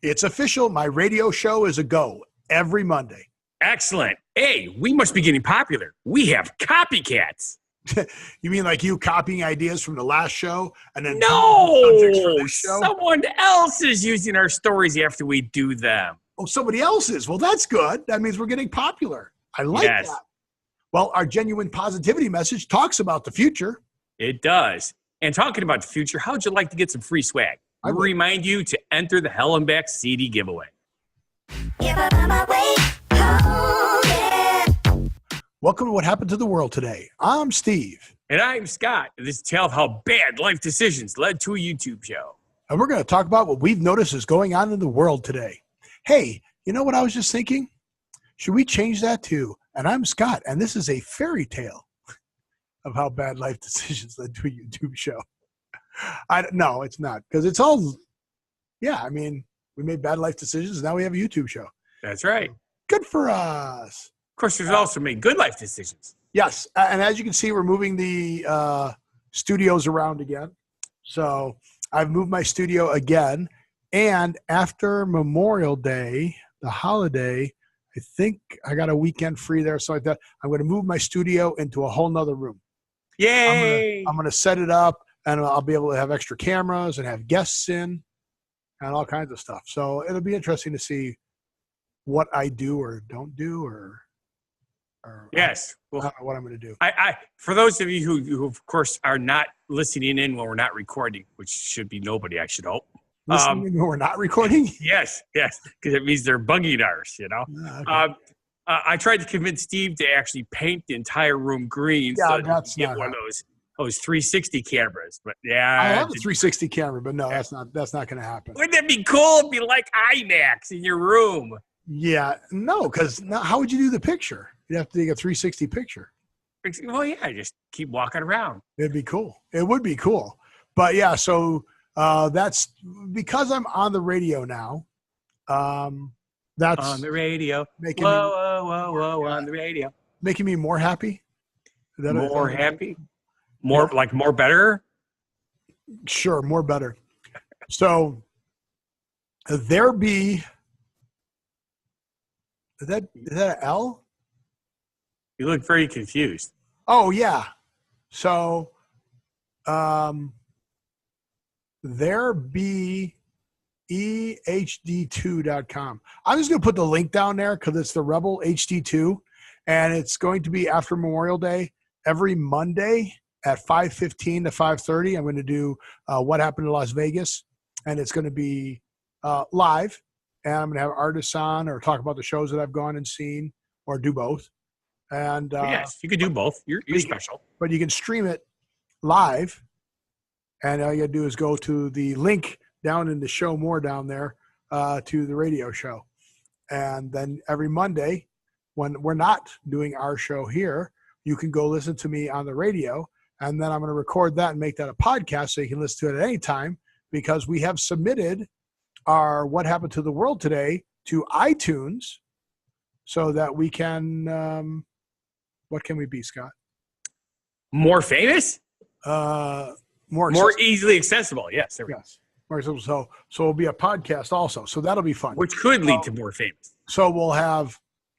It's official. My radio show is a go every Monday. Excellent. Hey, we must be getting popular. We have copycats. You mean like you copying ideas from the last show and then No, for this show? someone else is using our stories after we do them. Oh, somebody else is. Well, that's good. That means we're getting popular. I like that. Well, our genuine positivity message talks about the future. It does. And talking about the future, how'd you like to get some free swag? I remind you to enter the Hellenbacks CD giveaway. Welcome to What Happened to the World Today. I'm Steve. And I'm Scott. This is a tale of how bad life decisions led to a YouTube show. And we're going to talk about what we've noticed is going on in the world today. Hey, you know what I was just thinking? Should we change that to, and I'm Scott, and this is a fairy tale of how bad life decisions led to a YouTube show. No, it's not. Because it's all, we made bad life decisions, and now we have a YouTube show. That's right. Good for us. Of course, we've also made good life decisions. Yes. And as you can see, we're moving the studios around again. So I've moved my studio again. And after Memorial Day, the holiday, I think I got a weekend free there, so like that. I'm going to move my studio into a whole nother room. Yay! I'm going to set it up, and I'll be able to have extra cameras and have guests in and all kinds of stuff. So it'll be interesting to see what I do or don't do or yes. Well, I don't know what I'm going to do. I for those of you who, of course, are not listening in when we're not recording, which should be nobody, I should hope. Listening when we're not recording? Yes, because it means they're bugging ours, you know. Okay. I tried to convince Steve to actually paint the entire room green so that he get one of those 360 cameras. But yeah, I have a 360 camera, but no, that's not going to happen. Wouldn't that be cool? It'd be like IMAX in your room. Yeah, no, because how would you do the picture? You'd have to take a 360 picture. Well, yeah, just keep walking around. It'd be cool. It would be cool. But yeah, so that's because I'm on the radio now. That's on the radio. Whoa, on the radio. Making me more happy. More happy? More like more better? Sure, more better. So there be is that an L? You look very confused. Oh yeah. So there be ehd2.com. I'm just going to put the link down there because it's the Rebel HD2, and it's going to be after Memorial Day every Monday at 5:15 to 5:30. I'm going to do What Happened to Las Vegas, and it's going to be live, and I'm going to have artists on or talk about the shows that I've gone and seen or do both. And yes, you could do both. You're special. But you can stream it live, and all you got to do is go to the link down in the show more down there to the radio show. And then every Monday when we're not doing our show here, you can go listen to me on the radio. And then I'm going to record that and make that a podcast so you can listen to it at any time, because we have submitted our What Happened to the World Today to iTunes so that we can, what can we be, Scott? More famous? More easily accessible. Yes. There we go. So it'll be a podcast also. So that'll be fun. Which could lead to more famous. So we'll have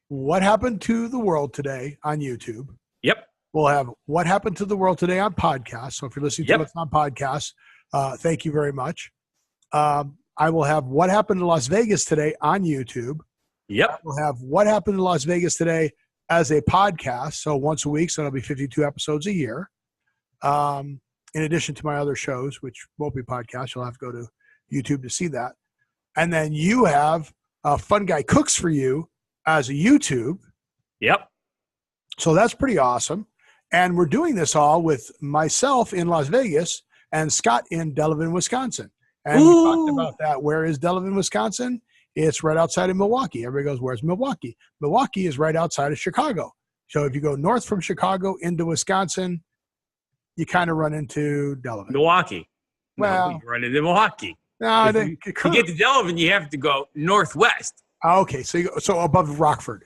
What Happened to the World Today on YouTube. Yep. We'll have What Happened to the World Today on podcast. So if you're listening to us on podcast, thank you very much. I will have What Happened to Las Vegas Today on YouTube. Yep. We'll have What Happened to Las Vegas Today as a podcast. So once a week. So it'll be 52 episodes a year. In addition to my other shows, which won't be podcasts. You'll have to go to YouTube to see that. And then you have Fun Guy Cooks for You as a YouTube. Yep. So that's pretty awesome. And we're doing this all with myself in Las Vegas and Scott in Delavan, Wisconsin. And we talked about that. Where is Delavan, Wisconsin? It's right outside of Milwaukee. Everybody goes, where's Milwaukee? Milwaukee is right outside of Chicago. So if you go north from Chicago into Wisconsin, you kind of run into Delavan. Milwaukee. Well, you run into Milwaukee. No, to get to Delavan, you have to go northwest. Okay, so above Rockford.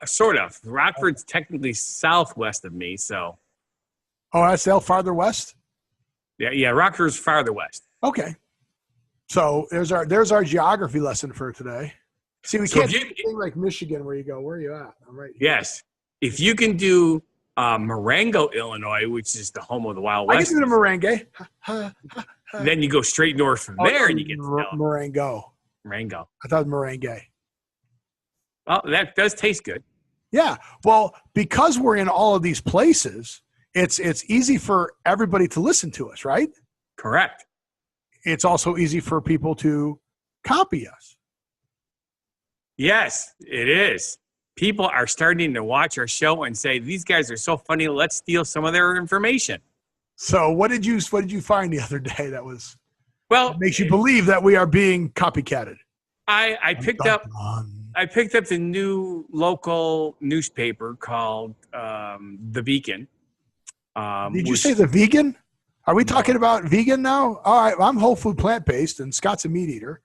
Sort of. Rockford's technically southwest of me, so. Oh, that's farther west? Yeah. Rockford's farther west. Okay. So there's our geography lesson for today. See, we can't do anything like Michigan where you go, where are you at? I'm right here. Yes. If you can do Marengo, Illinois, which is the home of the Wild West. I can do the Merengue. Then you go straight north from there and you get to Marengo. Marengo. I thought Merengue. Well, that does taste good. Yeah. Well, because we're in all of these places, it's easy for everybody to listen to us, right? Correct. It's also easy for people to copy us. Yes, it is. People are starting to watch our show and say, these guys are so funny, let's steal some of their information. So what did you find the other day that makes you believe that we are being copycatted? I picked up the new local newspaper called The Beacon. Did you say The Vegan? Are we talking about vegan now? All right, I'm whole food plant-based and Scott's a meat eater.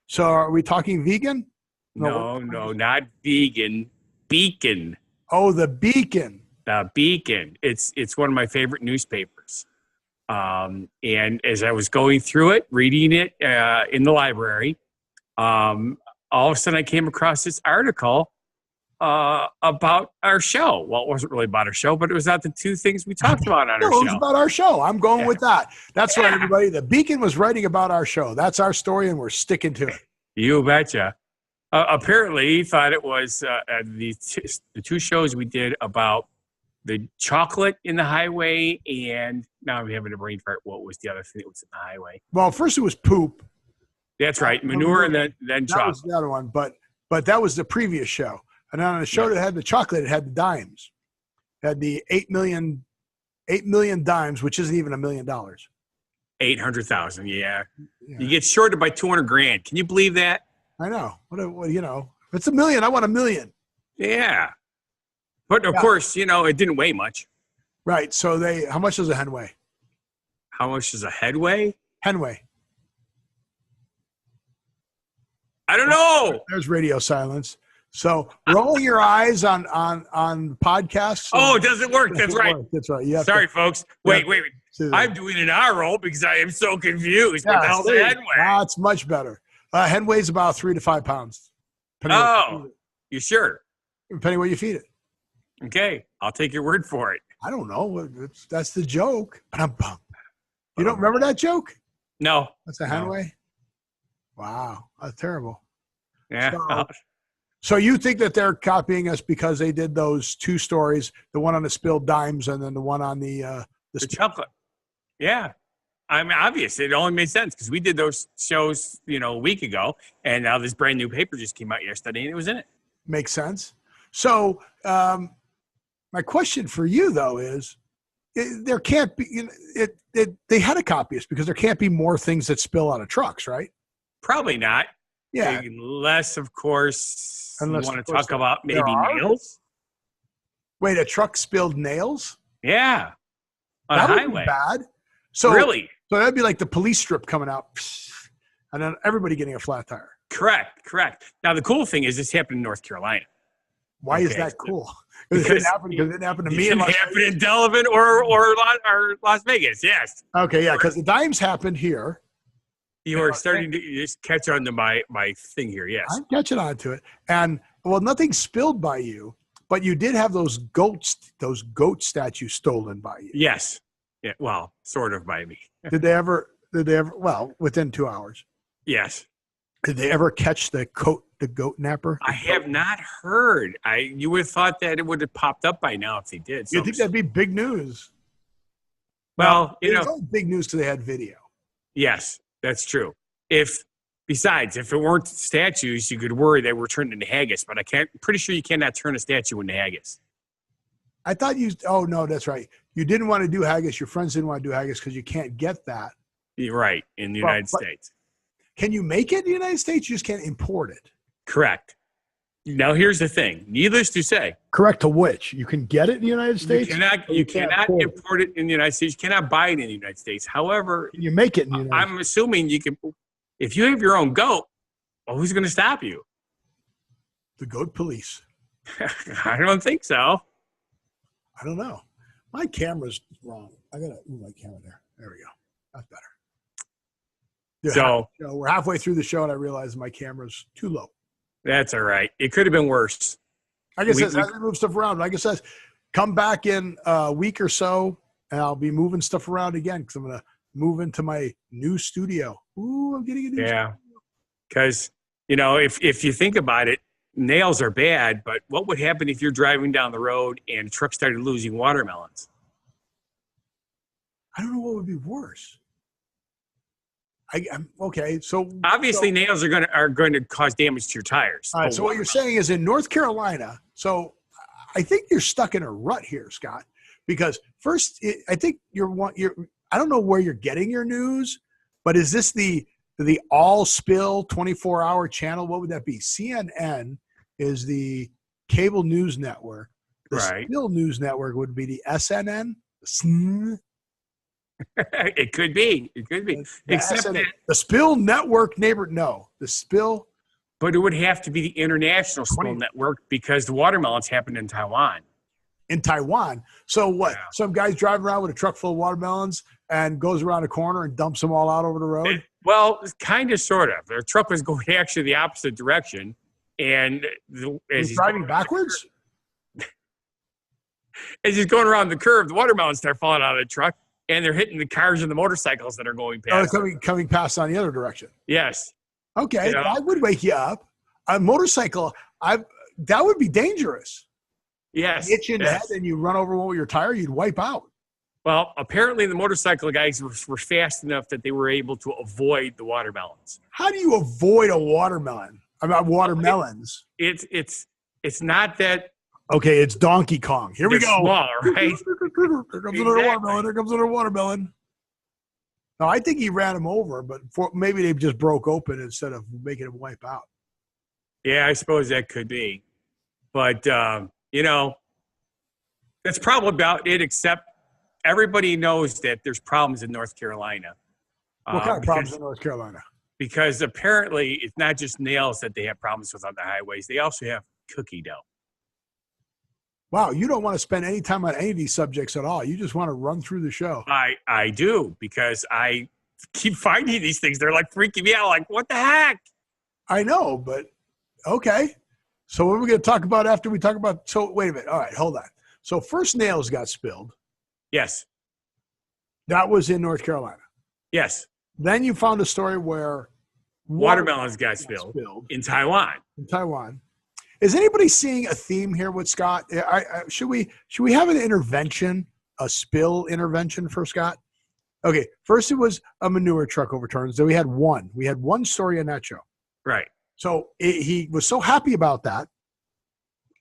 So are we talking vegan? No, not vegan. Beacon. Oh, The Beacon. The Beacon. It's one of my favorite newspapers. And as I was going through it, reading it in the library, all of a sudden I came across this article about our show. Well, it wasn't really about our show, but it was about the two things we talked about on our show. It was about our show. I'm going with that. That's right, everybody. The Beacon was writing about our show. That's our story, and we're sticking to it. You betcha. Apparently, he thought it was the two shows we did about the chocolate in the highway, and now I'm having a brain fart. What was the other thing that was in the highway? Well, first it was poop. That's right, manure, and then chocolate. That was the other one, but that was the previous show. And on the show that had the chocolate, it had the dimes. It had the 8 million dimes, which isn't even $1 million. 800,000, yeah. You get shorted by $200,000. Can you believe that? I know. What if it's $1 million, I want $1 million. Yeah. But of course, it didn't weigh much. Right. So how much does a hen weigh? How much does a head weigh? Hen weigh. I don't know. There's radio silence. So rolling your eyes on podcasts. Oh, it doesn't work. That's right. That's right. Sorry, folks. Wait. I'm doing an eye roll because I am so confused. What the hell's a hen weigh? That's much better. Hen weighs about 3 to 5 pounds. You sure? Depending where you feed it. Okay, I'll take your word for it. I don't know. That's the joke. You don't remember that joke? No. That's a hen weigh? Wow, that's terrible. Yeah. So you think that they're copying us because they did those two stories, the one on the spilled dimes and then the one on the chocolate. Yeah. I mean, obvious. It only made sense because we did those shows, a week ago, and now this brand new paper just came out yesterday, and it was in it. Makes sense. So my question for you, though, is there can't be they had to copy us because there can't be more things that spill out of trucks, right? Probably not. Yeah. Unless, of course, you want to talk about maybe nails. Wait, a truck spilled nails? Yeah. On that a would highway. Be bad. So really? So that'd be like the police strip coming out, and then everybody getting a flat tire. Correct. Now the cool thing is this happened in North Carolina. Why is that cool? Because it didn't happen to me. It didn't happen in Delavan or Las Vegas. Yes. Okay, yeah, because the dimes happened here. You are starting to just catch on to my thing here. Yes, I'm catching on to it, and nothing spilled by you, but you did have those goat statues stolen by you. Yes. Yeah. Well, sort of by me. Did they ever? Well, within 2 hours. Yes. Did they ever catch the goat napper? I have not heard. You would have thought that it would have popped up by now if they did. You think that'd be big news? Well, it's only big news because they had video. Yes, that's true. Besides, if it weren't statues, you could worry they were turned into haggis. But pretty sure you cannot turn a statue into haggis. I thought oh no, that's right. You didn't want to do haggis. Your friends didn't want to do haggis because you can't get that. You're right, in the United States. Can you make it in the United States? You just can't import it. Correct. Now, here's the thing. Needless to say. Correct to which? You can get it in the United States? You cannot import it in the United States. You cannot buy it in the United States. However, can you make it in the United States? I'm assuming you can. If you have your own goat, well, who's going to stop you? The goat police. I don't think so. I don't know. My camera's wrong. I got to move my camera there. There we go. That's better. Yeah, So we're halfway through the show, and I realized my camera's too low. that's all right. It could have been worse. Like I said, as we move stuff around, like I said, come back in a week or so, and I'll be moving stuff around again because I'm going to move into my new studio. Ooh, I'm getting a new studio. Because, you know, if you think about it, nails are bad, but what would happen if you're driving down the road and a truck started losing watermelons? I don't know what would be worse. I'm okay. So obviously nails are going to cause damage to your tires. All right. So what you're saying is in North Carolina. So I think you're stuck in a rut here, Scott, because first I think I don't know where you're getting your news, but is this the all spill 24-hour channel? What would that be? CNN is the cable news network. The spill news network would be the SNN. It could be. It could be. Except that the spill network the spill. But it would have to be the international spill network because the watermelons happened in Taiwan. In Taiwan. So what? Yeah. Some guy's driving around with a truck full of watermelons and goes around a corner and dumps them all out over the road? Well, kind of, sort of. Their truck was going actually the opposite direction. And as he's driving backwards? As he's going around the curve, the watermelons start falling out of the truck. And they're hitting the cars and the motorcycles that are going past. Oh, coming past on the other direction. Yes. Okay, you know? That would wake you up. A motorcycle, that would be dangerous. Yes. You hit you in the head and you run over one with your tire, you'd wipe out. Well, apparently the motorcycle guys were fast enough that they were able to avoid the watermelons. How do you avoid a watermelon? Watermelons. It's not that. Okay, it's Donkey Kong. Here we go. Small, right? Here comes another watermelon. Here comes another watermelon. No, I think he ran him over, but maybe they just broke open instead of making him wipe out. Yeah, I suppose that could be. But, you know, that's probably about it, except everybody knows that there's problems in North Carolina. What kind of problems in North Carolina? Because apparently it's not just nails that they have problems with on the highways. They also have cookie dough. Wow, you don't want to spend any time on any of these subjects at all. You just want to run through the show. I do, because I keep finding these things. They're like freaking me out. Like, what the heck? I know, but okay. So what are we going to talk about after we talk about – so wait a minute. All right, hold on. So first nails got spilled. Yes. That was in North Carolina. Yes. Then you found a story where watermelons got spilled in Taiwan. In Taiwan. Is anybody seeing a theme here with Scott? Should we have an intervention, a spill intervention for Scott? Okay, first it was a manure truck overturned. So we had one story in that show. Right. So he was so happy about that.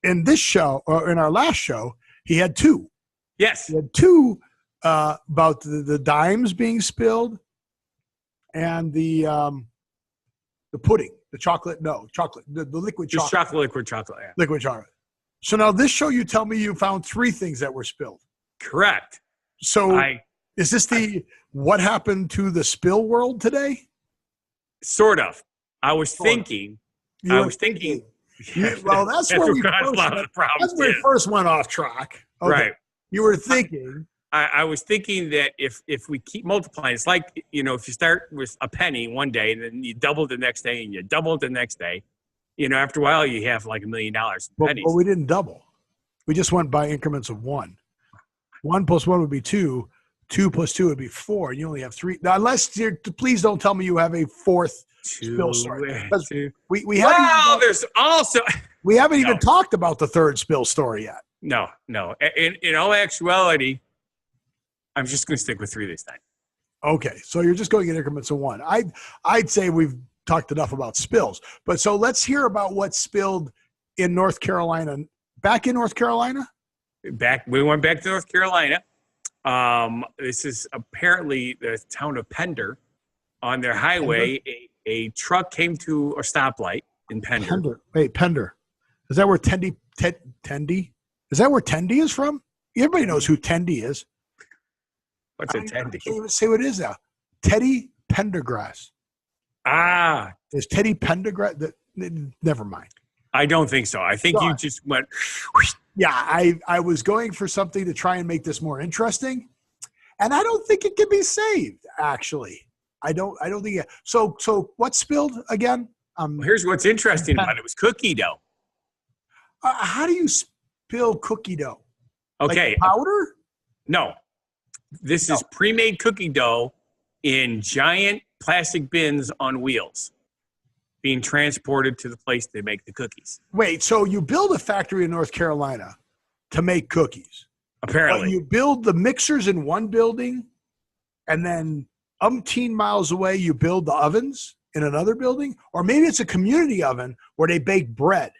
In this show, or in our last show, he had two. Yes. He had two about the dimes being spilled and the pudding. The chocolate, the liquid chocolate. Just liquid chocolate, yeah. Liquid chocolate. So now this show, you tell me you found three things that were spilled. Correct. So is this what happened to the spill world today? Sort of. I was thinking. Well, that's where we first went off track. Okay. Right. You were thinking. I was thinking that if we keep multiplying, it's like, you know, if you start with a penny one day and then you double it the next day and you double it the next day, you know, after a while you have like $1 million in pennies. But we didn't double. We just went by increments of 1. 1 plus 1 would be 2. 2 plus 2 would be 4. And you only have 3. Now, please don't tell me you have a fourth spill story. We haven't even talked about the third spill story yet. No. In all actuality, I'm just going to stick with 3 this time. Okay, so you're just going in increments of 1. I'd say we've talked enough about spills. But so let's hear about what spilled in North Carolina. Back in North Carolina? We went back to North Carolina. This is apparently the town of Pender. On their highway, a truck came to a stoplight in Pender. Wait, Pender. Is that where Tendy? Is that where Tendy is from? Everybody knows who Tendy is. What's a Tendy? I can't even say what it is now. Teddy Pendergrass. Ah. Is Teddy Pendergrass? Never mind. I don't think so. I think you just went. Yeah, I was going for something to try and make this more interesting. And I don't think it can be saved, actually. I don't think. So what spilled again? Here's what's interesting about it. It was cookie dough. How do you spill cookie dough? Okay. Like powder? No. This is pre-made cookie dough in giant plastic bins on wheels being transported to the place they make the cookies. Wait, so you build a factory in North Carolina to make cookies. Apparently. But you build the mixers in one building, and then umpteen miles away you build the ovens in another building? Or maybe it's a community oven where they bake bread.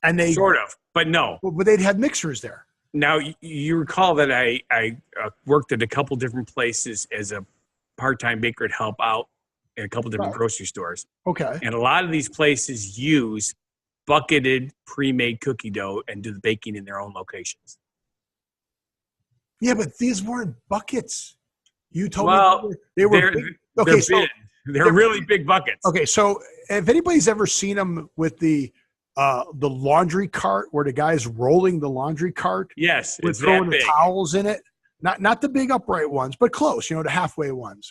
And they sort of, but no. But they'd have mixers there. Now, you recall that I worked at a couple different places as a part-time baker to help out in a couple different grocery stores. Okay. And a lot of these places use bucketed pre-made cookie dough and do the baking in their own locations. Yeah, but these weren't buckets. You told me they were big. Okay, they're really big buckets. Okay, so if anybody's ever seen them with the laundry cart where the guy's rolling the laundry cart. Yes, with throwing the towels in it. Not the big upright ones, but close, the halfway ones,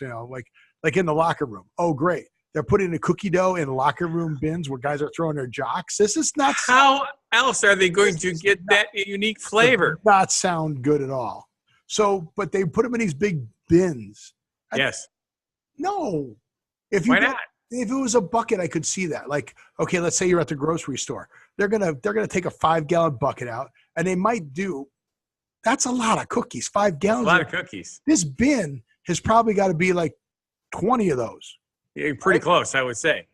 like in the locker room. Oh, great. They're putting the cookie dough in locker room bins where guys are throwing their jocks. This is not. How else are they going to get that unique flavor? Does not sound good at all. So, but they put them in these big bins. Yes. No. Why not? If it was a bucket, I could see that. Like, okay, let's say you're at the grocery store. They're gonna take a 5-gallon bucket out, and they might do. That's a lot of cookies. 5 gallons. That's a lot of cookies. This bin has probably got to be like 20 of those. Yeah, pretty close, I would say.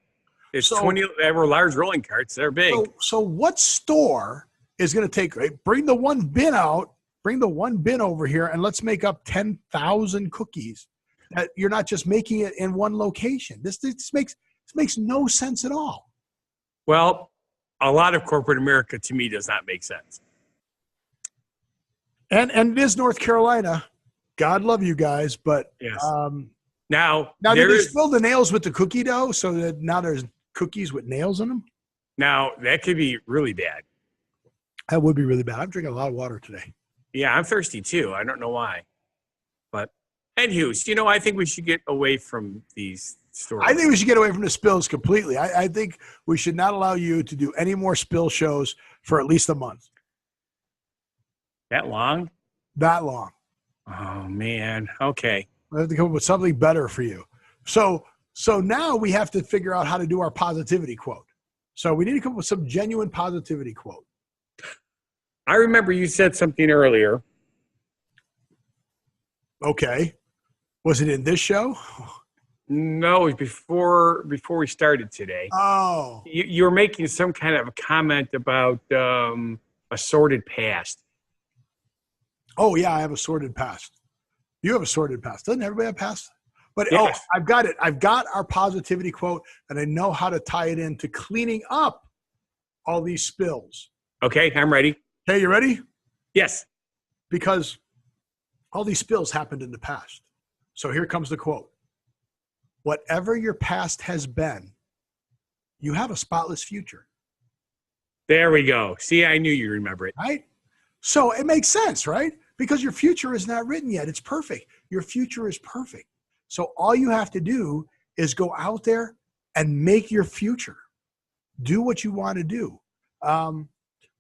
It's 20. They were large rolling carts. They're big. So what store is going to take? Bring the one bin out. Bring the one bin over here, and let's make up 10,000 cookies. That you're not just making it in one location. This makes no sense at all. Well, a lot of corporate America to me does not make sense. And it is North Carolina. God love you guys, but yes. Now did they spill the nails with the cookie dough so that now there's cookies with nails in them? Now that could be really bad. That would be really bad. I'm drinking a lot of water today. Yeah, I'm thirsty too. I don't know why, but. And Hughes, I think we should get away from these stories. I think we should get away from the spills completely. I think we should not allow you to do any more spill shows for at least a month. That long? That long. Oh, man. Okay. I have to come up with something better for you. So now we have to figure out how to do our positivity quote. So we need to come up with some genuine positivity quote. I remember you said something earlier. Okay. Was it in this show? No, it was before we started today. Oh. You were making some kind of a comment about a sordid past. Oh, yeah, I have a sordid past. You have a sordid past. Doesn't everybody have past? But yes. I've got it. I've got our positivity quote, and I know how to tie it into cleaning up all these spills. Okay, I'm ready. Hey, you ready? Yes. Because all these spills happened in the past. So here comes the quote. Whatever your past has been, you have a spotless future. There we go. See, I knew you remember it. Right? So it makes sense, right? Because your future is not written yet. It's perfect. Your future is perfect. So all you have to do is go out there and make your future. Do what you want to do.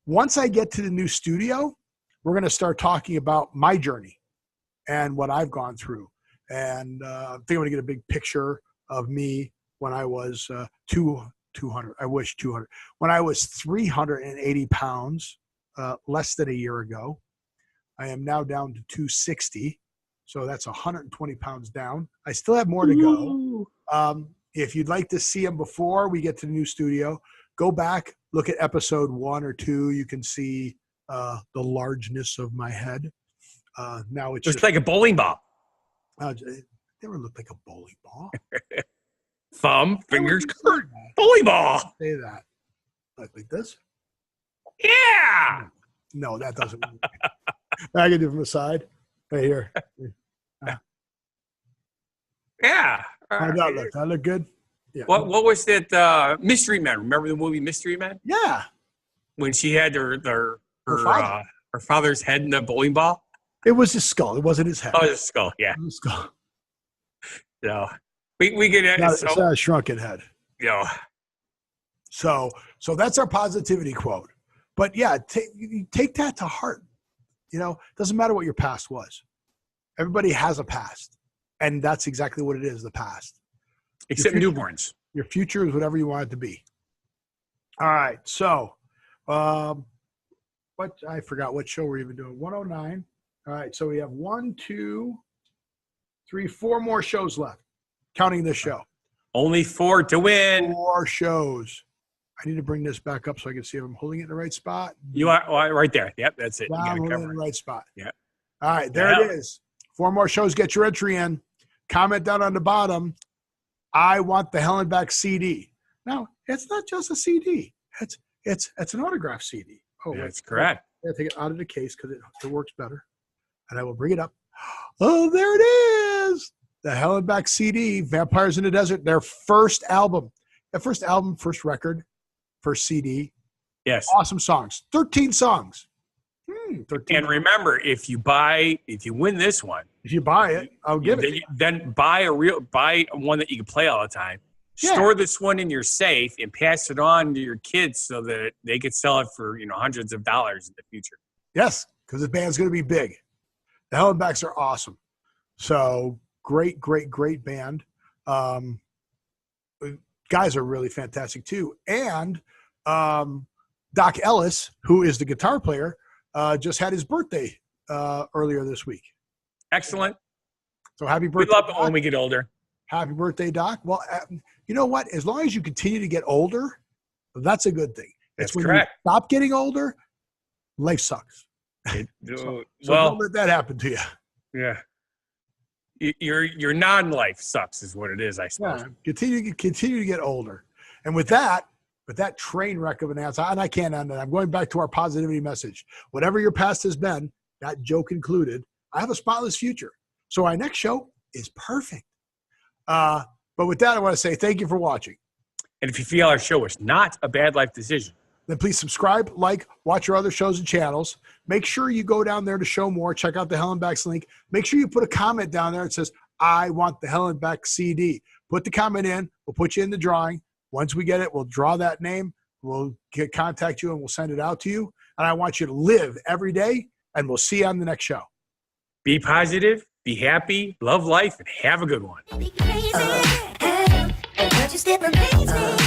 Once I get to the new studio, we're going to start talking about my journey and what I've gone through. And I think I'm going to get a big picture of me when I was 200. I wish 200. When I was 380 pounds, less than a year ago. I am now down to 260. So that's 120 pounds down. I still have more to go. If you'd like to see them before we get to the new studio, go back, look at episode 1 or 2. You can see the largeness of my head. Now it's just like a bowling ball. It never looked like a bowling ball. Thumb, fingers, bowling ball. Say that. Like this? Yeah. No, that doesn't work. I can do it from the side. Right here. Yeah. How'd that look? That look good? Yeah. What was that Mystery Men? Remember the movie Mystery Men? Yeah. When she had her father's head in the bowling ball? It was his skull. It wasn't his head. Oh, his skull, yeah. His skull. So we get it. It's not a shrunken head. So that's our positivity quote. But yeah, take that to heart. It doesn't matter what your past was. Everybody has a past, and that's exactly what it is, the past. Except newborns. Your future is whatever you want it to be. All right. So I forgot what show we're even doing. 109. All right. So we have 1, 2, 3, 4 more shows left, counting this show. Only 4 to win. 4 shows. I need to bring this back up so I can see if I'm holding it in the right spot. You are right there. Yep, that's it. I'm holding it in the right spot. Yeah. All right, there it is. 4 more shows. Get your entry in. Comment down on the bottom. I want the Hellenbacks CD. Now, it's not just a CD. It's an autograph CD. Oh, that's correct. I take it out of the case because it works better. And I will bring it up. Oh, there it is. The Hellenbacks CD, Vampires in the Desert, their first album. Their first album, first record, first CD. Yes. Awesome songs. 13 songs. 13. And remember, if you win this one. If you buy it, I'll give it. Then buy one that you can play all the time. Yeah. Store this one in your safe and pass it on to your kids so that they could sell it for hundreds of dollars in the future. Yes, because the band's going to be big. The Hellenbacks are awesome. So great band. Guys are really fantastic too. And Doc Ellis, who is the guitar player, just had his birthday earlier this week. Excellent. So happy birthday. We love it when we get older. Happy birthday, Doc. Well, you know what? As long as you continue to get older, that's a good thing. That's when correct. You stop getting older, life sucks. So don't let that happen to you. Yeah. Your non-life sucks is what it is, I suppose. Yeah, continue to get older. And with that train wreck of an answer, and I can't end it. I'm going back to our positivity message. Whatever your past has been, that joke included, I have a spotless future. So our next show is perfect. But with that, I want to say thank you for watching. And if you feel our show is not a bad life decision, then please subscribe, watch our other shows and channels. Make sure you go down there to show more. Check out the Hellenbacks link. Make sure you put a comment down there that says, I want the Hellenbacks CD. Put the comment in. We'll put you in the drawing. Once we get it, we'll draw that name. We'll contact you and we'll send it out to you. And I want you to live every day, and we'll see you on the next show. Be positive, be happy, love life, and have a good one. Be crazy, but you still amaze me.